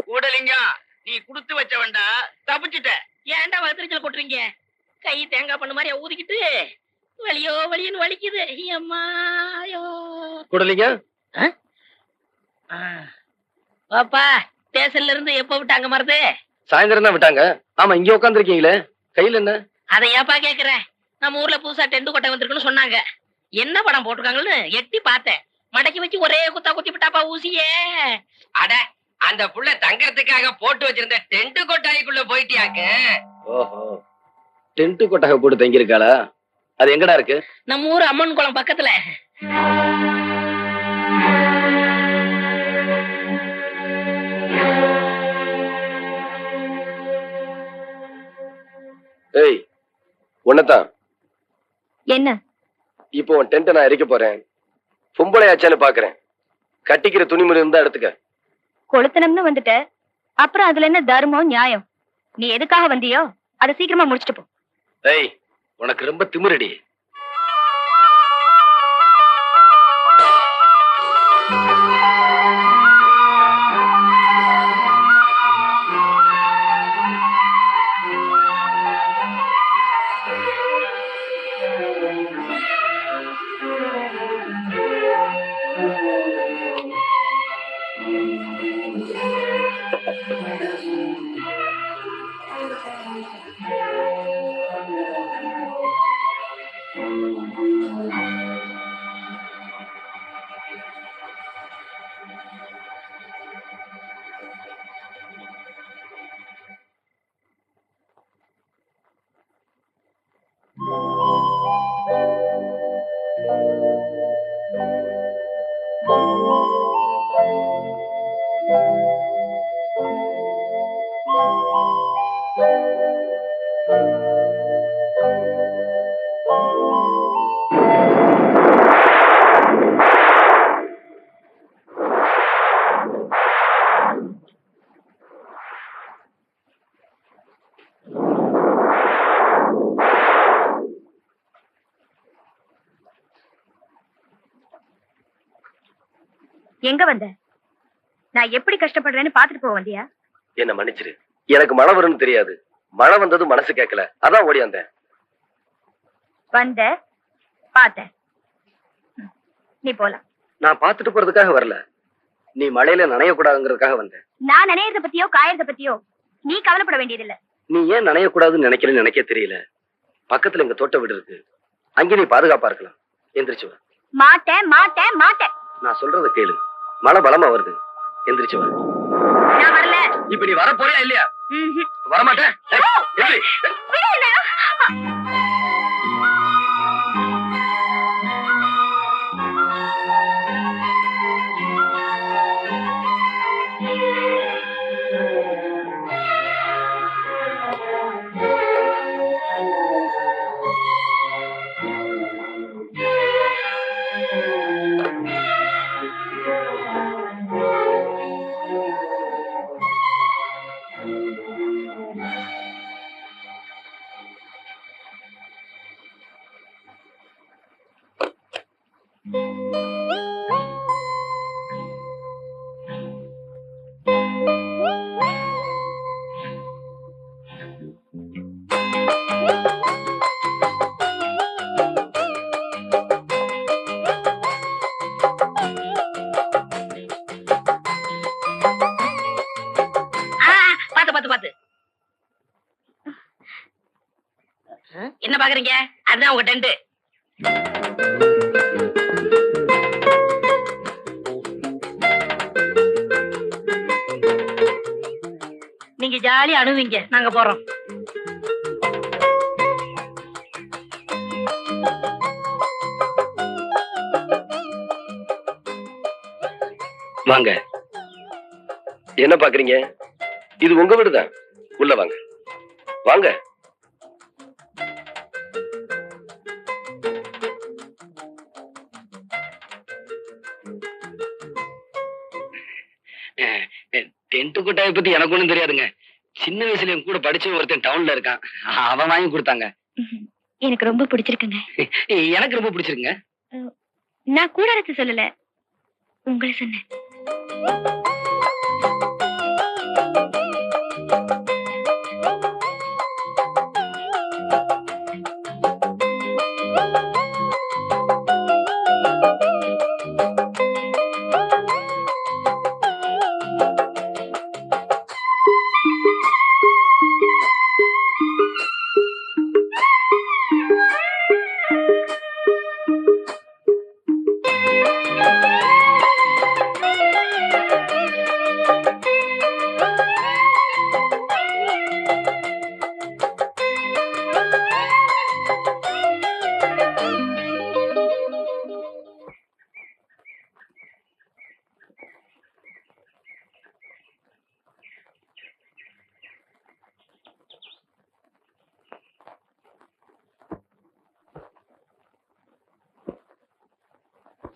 கூடலிங்கம், நீ குடுத்து வச்ச வேண்டா, தப்பிச்சுட்ட. ஏன்டா வத்திரிச்சல் கொட்டுறீங்க? கை தேங்காய் பண்ண மாதிரி ஊதிக்கிட்டு வலியோ வலியோன்னு வலிக்குது. அம்மாயோ. கூடலிங்க, பாப்பா, ஸ்டேஷன்ல இருந்து எப்ப விட்டாங்க மருது? சாயந்தரம் தான் விட்டாங்க. ஆமா, இங்க உட்காந்துருக்கீங்களே, கையில என்ன? அதை ஏப்பா கேக்குறேன்? நம்ம ஊர்ல புதுசா டென்ட் கொட்டை வந்திருக்குன்னு சொன்னாங்க. என்ன படம் போட்டிருக்காங்கன்னு எட்டி பார்த்தேன். மடக்கி வச்சு ஒரே குத்தா குத்தி விட்டாப்பா ஊசியே. அட, அந்த புள்ள தங்கறதுக்காக போட்டு வச்சிருந்த டென்ட் கொட்டாய்க்குள்ள போயிட்டியாக்க? ஓஹோ, டென்ட் கொட்டாக போட்டு தங்கி இருக்காளா? அது எங்கடா இருக்கு? நம்ம ஊர் அம்மன் குளம் பக்கத்துல. ஏய், உன்னதான். என்ன? இப்போ உன் டென்ட் நான் எரிக்க போறேன். பொம்பளையாச்சான்னு பாக்குறேன். கட்டிக்கிற துணிமணி இருந்தா எடுத்துக்க. கொளுத்தனம்னு வந்துட்ட, அப்புறம் அதுல என்ன தர்மம் நியாயம்? நீ எதுக்காக வந்தியோ அதை சீக்கிரமா முடிச்சுட்டு போ. ஏய், உனக்கு ரொம்ப திமிரடி. எங்க வந்த? நான் எப்படி கஷ்டப்படுறேன்னு பாத்துட்டு போக வந்தியா? என்ன மன்னிச்சிரு, எனக்கு மழை வரும்னு தெரியாது. மழை வந்தது மனசு கேட்கல, அதான் ஓடி வந்தேன். வந்த, பாத்த, நீ போலாம். நான் பாத்துட்டு போறதுக்காக வரல, நீ மழையில நனையக்கூடாதுங்கிறதுக்காக வந்தேன். நான் நினைறத பத்தியோ காயறத பத்தியோ நீ கவலைப்பட வேண்டியதில்லை. நீ ஏன் நனையக்கூடாதுன்னு நினைக்கிறேன்னு எனக்கே தெரியல. பக்கத்துல எங்க தோட்ட வீடு இருக்கு, அங்கே நீ பாதுகாப்பா இருக்கலாம். எந்திரிச்சு வா. மாட்டேன் மாட்டேன் மாட்டேன். நான் சொல்றத கேளு, மழை பலமா வருது. எந்திரிச்சு வா. நான் வரல. இப்ப நீ வர போறியா இல்லையா? வரமாட்டேன். என்ன பாக்குறீங்க? அதுதான் உங்க டென்ட். நீங்க ஜாலியா அணுவீங்க, நாங்க போறோம். வாங்க. என்ன பாக்குறீங்க? இது உங்க வீடுதான். உள்ள வாங்க, வாங்க. டென்ட் கொட்டாயை பத்தி எனக்கு ஒண்ணும் தெரியாதுங்க. சின்ன வயசுல என் கூட படிச்ச ஒருத்தன் டவுன்ல இருக்கான், அவன் வாங்கி கொடுத்தாங்க. எனக்கு ரொம்ப பிடிச்சிருக்குங்க. எனக்கு ரொம்ப பிடிச்சிருக்குங்க. நான் கூடாரத்தை சொல்லல, உங்களை சொன்னேன்.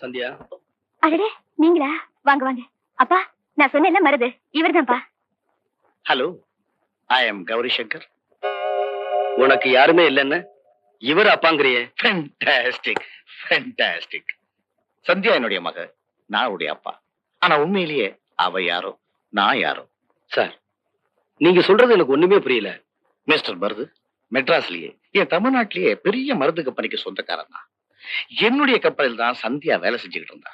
சந்தியா, அடடே, நீங்களா? வாங்க வாங்க. அப்பா, நான் சொன்னேன்ல மருது, இவர்தான்ப்பா. Hello, I am Gowri Shankar. உனக்கு யாருமே இல்லைன்னு இவர் அப்பாங்கிறியே. Fantastic, fantastic. சந்தியா என்னுடைய மக, நான் அவருடைய அப்பா. ஆனா உண்மையிலேயே அவ யாரோ நான் யாரோ. சார், நீங்க சொல்றது எனக்கு ஒண்ணுமே புரியல. மிஸ்டர் மருது மெட்ராஸ்லயே என் தமிழ்நாட்டிலேயே பெரிய மருந்து கம்பெனிக்கு சொந்தக்காரன் தான். என்னுடைய கம்பெனியில் தான் சந்தியா வேலை செஞ்சுக்கிட்டு இருந்தா.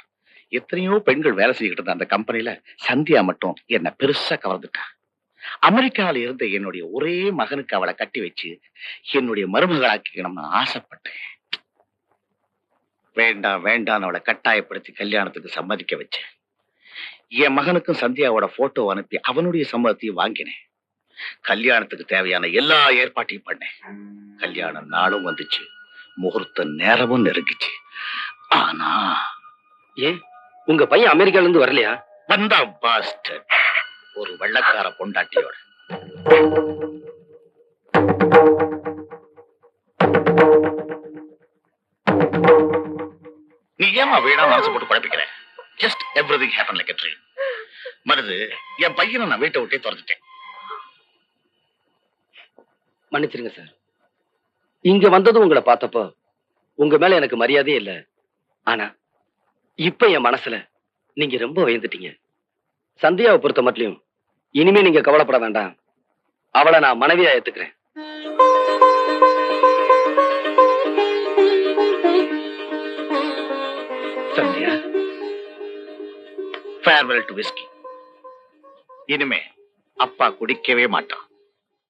எத்தனையோ பெண்கள் வேலை செஞ்சுக்கிட்டு இருந்த அந்த கம்பெனில சந்தியா மட்டும் என்ன பெருசா கவர்ந்துட்டா. அமெரிக்காவில இருந்த என்னுடைய ஒரே மகனுக்கு அவளை கட்டி வச்சு என்னுடைய மருமகளாக்கிக்கணும்னு ஆசைப்பட்டேன். வேண்டாம் வேண்டாம் அவளை கட்டாயப்படுத்தி கல்யாணத்துக்கு சம்மதிக்க வச்சேன். என் மகனுக்கும் சந்தியாவோட போட்டோ அனுப்பி அவனுடைய சம்மதத்தையும் வாங்கினேன். கல்யாணத்துக்கு தேவையான எல்லா ஏற்பாட்டையும் பண்ணேன். கல்யாண நாளும் வந்துச்சு, முகூர்த்த நேரமும் நெருங்கிச்சு. ஆனா ஏன் உங்க பையன் அமெரிக்கால இருந்து வரலையா? வந்தா பாஸ்டர், ஒரு வெள்ளக்கார பொண்டாட்டியோட. நீ ஏமா வீணா மனசு போட்டு குழப்பிக்கிற? Just everything happen like a dream. Marudhu, என் பையனை நான் வீட்டை விட்டே துரத்துட்டேன். மன்னிச்சிருங்க சார். இங்க வந்ததும் உங்களை பார்த்தப்போ உங்க மேல எனக்கு மரியாதையே இல்ல. ஆனா இப்ப என் மனசுல நீங்க ரொம்ப உயர்ந்துட்டீங்க. சந்தியாவை பொறுத்த மட்டும் இனிமே நீங்க கவலைப்பட வேண்டாம். அவளை நான் மனைவியா ஏத்துக்கிறேன். Sandhya, farewell to whisky. இனிமே அப்பா குடிக்கவே மாட்டான்.